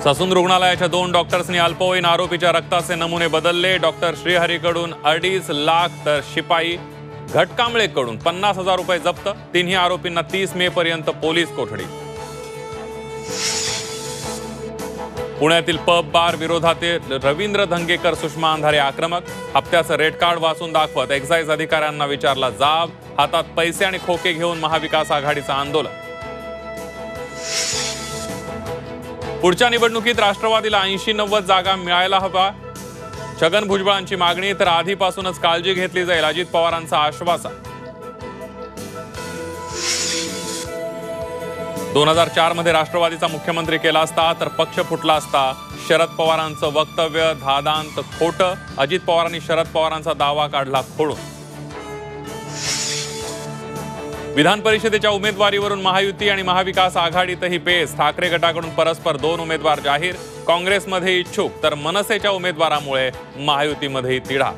Sassoon रुग्णालयाच्या 2 डॉक्टर्सनी अल्पवयीन आरोपीच्या रक्ताचे नमुने बदलले। डॉक्टर श्रीहरीकडून 2.5 लाख तर शिपाई घटकांबळेकडून 50,000 रुपये जप्त। तिन्ही आरोपींना 30 मे पर्यंत पोलीस कोठडी। पुण्यातील पब बार विरोधातील रवींद्र धंगेकर सुषमा अंधारे आक्रमक। हप्त्याचं रेड कार्ड वाचून दाखवत एक्साइज अधिकाऱ्यांना विचारला जाब। हातात पैसे आणि खोके घेऊन महाविकास आघाडीचं आंदोलन। पुढच्या निवडणुकीत राष्ट्रवादीला 80-90 जागा मिळायला हवा, छगन भुजबळांची मागणी। तर आधीपासूनच काळजी घेतली जाईल, अजित पवारांचं आश्वासन। 2004 मध्ये राष्ट्रवादीचा मुख्यमंत्री केला असता तर पक्ष फुटला असता। शरद पवारांचं वक्तव्य धादांत खोटं। अजित पवारांनी शरद पवारांचा दावा काढला खोडून। विधान परिषदेच्या उमेदवारीवरून महायुती आणि महाविकास आघाडीतही पेच। ठाकरे गटाकडून परस्पर 2 उमेदवार जाहीर। काँग्रेसमध्ये इच्छुक तर मनसेच्या उमेदवारामुळे महायुतीमध्येही तिढा।